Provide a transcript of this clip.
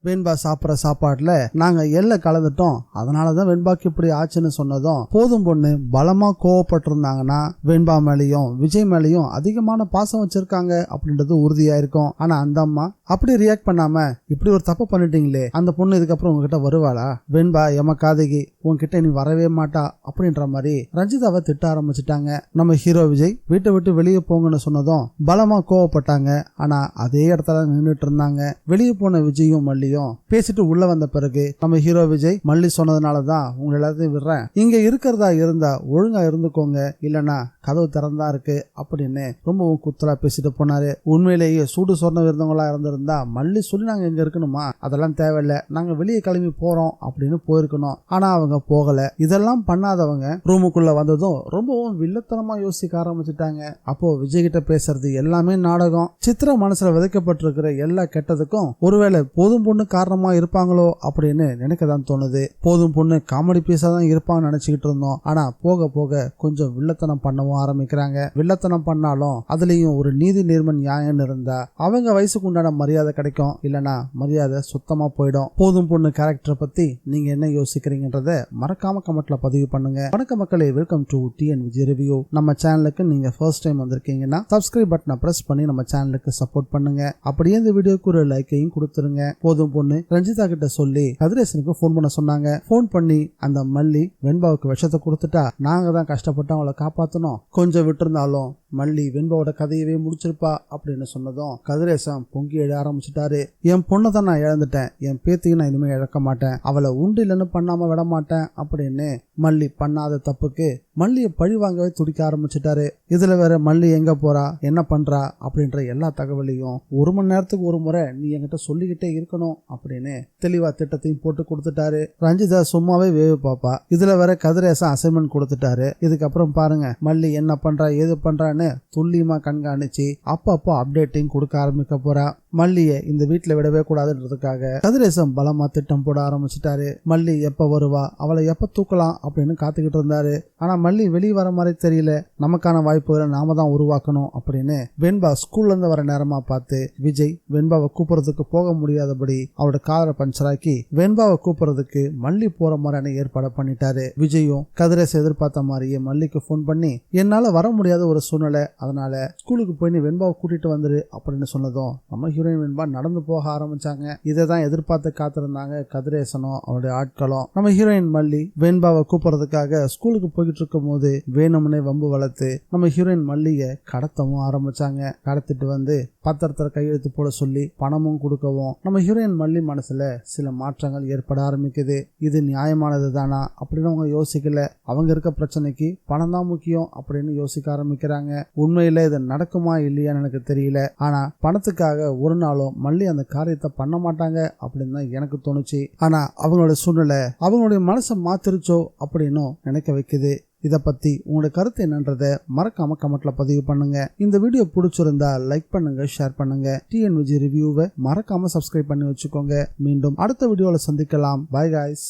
வெண்பா சாப்பிட்ற சாப்பாட்டுல நாங்க எல்லை கலந்துட்டோம், அதனாலதான் வெண்பாக்கு இப்படி ஆச்சுன்னு சொன்னதும் போதும் பொண்ணு பலமா கோவப்பட்டு இருந்தாங்கன்னா வெண்பா மேலையும் விஜய் மேலையும் அதிகமான பாசம் வச்சிருக்காங்க அப்படின்றது உறுதியா இருக்கும். ஆனா அந்த அம்மா அப்படி ரியாக்ட் பண்ணாம இப்படி ஒரு தப்பு பண்ணிட்டீங்களே, அந்த பொண்ணு இதுக்கப்புறம் உங்ககிட்ட வருவாளா, வெண்பா எமக்காதகி உங்ககிட்ட நீ வரவே மாட்டா அப்படின்ற மாதிரி ரஞ்சிதாவை திட்ட ஆரம்பிச்சுட்டாங்க. நம்ம ஹீரோ விஜய் வீட்டை விட்டு வெளியே போங்கன்னு சொன்னதும் பலமா கோவப்பட்டாங்க. ஆனா அதே இடத்துல நின்றுட்டு இருந்தாங்க. வெளியே போன விஜயும் மல்லியும் பேசிட்டு உள்ள வந்த பிறகு நம்ம ஹீரோ விஜய் மல்லி சொன்னதுனாலதான் உங்க எல்லாத்தையும் விடுறேன், இங்க இருக்கிறதா இருந்தா ஒழுங்கா இருந்துக்கோங்க, இல்லனா கதவு திறந்தா இருக்கு அப்படின்னு ரொம்பவும் குத்தலா பேசிட்டு போனாரு. உண்மையிலேயே சூடு சொன்ன இருந்தவங்களா இருந்திருந்தா மல்லி சொல்லி நாங்க எங்க இருக்கணுமா, அதெல்லாம் தேவையில்லை, நாங்க வெளியே கிளம்பி போறோம் அப்படின்னு போயிருக்கணும். ஆனா அவங்க போகல. இதெல்லாம் பண்ணாதவங்க ரூமுக்குள்ள வந்ததும் ரொம்பவும் வில்லத்தனமா யோசிக்க ஆரம்பிச்சுட்டாங்க. அப்போ விஜய் கிட்ட பேசுறது எல்லாமே நாடகம். சித்ரா மனசுல விதைக்கப்பட்டிருக்கிற எல்லா கெட்டதுக்கும் ஒருவேளை போதும் பொண்ணு காரணமா இருப்பாங்களோ அப்படின்னு நினைக்கதான் தோணுது. போதும் பொண்ணு காமெடி பீஸா தான் இருப்பான்னு நினைச்சுக்கிட்டு இருந்தோம். ஆனா போக போக கொஞ்சம் வில்லத்தனம் பண்ணவும் ஆரம்பிக்கிறாங்க. வில்லத்தனம் பண்ணாலும் அதுலயும் ஒரு நீதி நேர்மை நியாயம் இருந்தா அவங்க வயசுக்கு உண்டான மரியாதை கிடைக்கும், இல்லனா மரியாதை சுத்தமா போயிடும். போதும் பொண்ணு கேரக்டர் பத்தி நீங்க என்ன யோசிக்கிறீங்கன்றத மறக்காம கமெண்ட்ல பதிவு பண்ணுங்க. வணக்கம் மக்களே, welcome to TN Vijay review. நம்ம சேனலுக்கு நீங்க ஃபர்ஸ்ட் டைம் வந்திருக்கீங்கன்னா சப்ஸ்கிரைப் பட்டனை பிரஸ் பண்ணி நம்ம சேனலுக்கு சப்போர்ட் பண்ணுங்க. அப்படியே இந்த வீடியோக்கு ஒரு லைக்கையும் கொடுத்துருங்க. போதும் பொண்ணு ரஞ்சிதா கிட்ட சொல்லி கதிரேசனுக்கு போன் பண்ண சொன்னாங்க. போன் பண்ணி அந்த மல்லி வெண்பாவுக்கு விஷத்தை கொடுத்துட்டா நாங்க தான் கஷ்டப்பட்டு அவளை காப்பாத்தணும், கொஞ்சம் விட்டுருந்தாலும் மல்லி வெண்பாவோட கதையவே முடிச்சிருப்பா அப்படின்னு சொன்னதும் கதிரேசன் பொங்கி எழ ஆரம்பிச்சுட்டாரு. என் பொண்ணை தான் நான் இழந்துட்டேன், என் பேத்தையும் நான் இனிமே இழக்க மாட்டேன், அவளை உண்டு இல்லைன்னு பண்ணாம விட மாட்டேன் அப்படின்னு மல்லி பண்ணாத தப்புக்கு மல்லியை பழி வாங்கவே துடிக்க ஆரம்பிச்சுட்டாரு. இதுல வேற மல்லி எங்க போறா என்ன பண்றா அப்படின்ற எல்லா தகவலையும் ஒரு மணி நேரத்துக்கு ஒரு முறை நீ என்கிட்ட சொல்லிக்கிட்டே இருக்கணும் அப்படின்னு தெளிவா திட்டத்தையும் போட்டு கொடுத்துட்டாரு. ரஞ்சிதா சும்மாவே வேவு பாப்பா. இதுல வேற கதிரேசன் அசைன்மெண்ட் கொடுத்துட்டாரு. இதுக்கப்புறம் பாருங்க மல்லி என்ன பண்றா ஏது பண்றான்னு துல்லியமா கண்காணிச்சு அப்பப்போ அப்டேட்டிங் கொடுக்க ஆரம்பிக்க போறா. மல்லிய இந்த வீட்டுல விடவே கூடாதுன்றதுக்காக கதிரேசன் பலமா திட்டம் போட ஆரம்பிச்சுட்டாரு. மல்லி எப்ப வருவா, அவளை எப்ப தூக்கலாம் அப்படின்னு காத்துக்கிட்டு இருந்தாரு. ஆனா மல்லி வெளியே வர மாதிரி தெரியல. நமக்கான வாய்ப்புகளை நாம தான் உருவாக்கணும் அப்படின்னு வெண்பா ஸ்கூல்ல இருந்து வர நேரமா பார்த்து விஜய் வெண்பாவை கூப்பிடுறதுக்கு போக முடியாதபடி அவரோட காரை பஞ்சராக்கி வெண்பாவை கூப்பிடுறதுக்கு மல்லி போற மாதிரியான ஏற்பாடு பண்ணிட்டாரு. விஜயும் கதிரேசன் எதிர்பார்த்த மாதிரியே மல்லிக்கு போன் பண்ணி என்னால வர முடியாத ஒரு சூழ்நிலை, அதனால ஸ்கூலுக்கு போய் நீ வெண்பாவை கூட்டிட்டு வந்துரு அப்படின்னு சொன்னதும் நம்ம ஹீரோயின் வெண்பா நடந்து போக ஆரம்பிச்சாங்க. இதை தான் எதிர்பார்த்து காத்திருந்தாங்க கதிரேசனும் அவருடைய ஆட்களும். நம்ம ஹீரோயின் மல்லி வெண்பாவை கூப்பிடுறதுக்காக ஸ்கூலுக்கு போய்கிட்டு இருக்கும் போது வேணும்னே வம்பு வளர்த்து நம்ம ஹீரோயின் மல்லிய கடத்தவும் ஆரம்பிச்சாங்க. கடத்திட்டு வந்து பத்திரத்துல கையெழுத்து போட சொல்லி பணமும் கொடுக்கவும் நம்ம ஹீரோயின் மல்லி மனசுல சில மாற்றங்கள் ஏற்பட ஆரம்பிக்குது. இது நியாயமானது தானா அப்படின்னு அவங்க யோசிக்கல. அவங்க இருக்க பிரச்சனைக்கு பணம் தான் முக்கியம் அப்படின்னு யோசிக்க ஆரம்பிக்கிறாங்க. உண்மையில இது நடக்குமா இல்லையான்னு எனக்கு தெரியல. ஆனா பணத்துக்காக ஒரு நாளும் மல்லி அந்த காரியத்தை பண்ண மாட்டாங்க அப்படின்னு தான் எனக்கு தோணுச்சு. ஆனா அவங்களோட சூழ்நிலை அவங்களுடைய மனசை மாத்திருச்சோ அப்படின்னு நினைக்க வைக்குது. இத பத்தி உங்களோட கருத்து என்னன்றத மறக்காம கமெண்ட்ல பதிவு பண்ணுங்க. இந்த வீடியோ பிடிச்சிருந்தா லைக் பண்ணுங்க, ஷேர் பண்ணுங்க. டிஎன் விஜய் ரிவ்யூவை மறக்காம சப்ஸ்கிரைப் பண்ணி வச்சுக்கோங்க. மீண்டும் அடுத்த வீடியோல சந்திக்கலாம். By guys.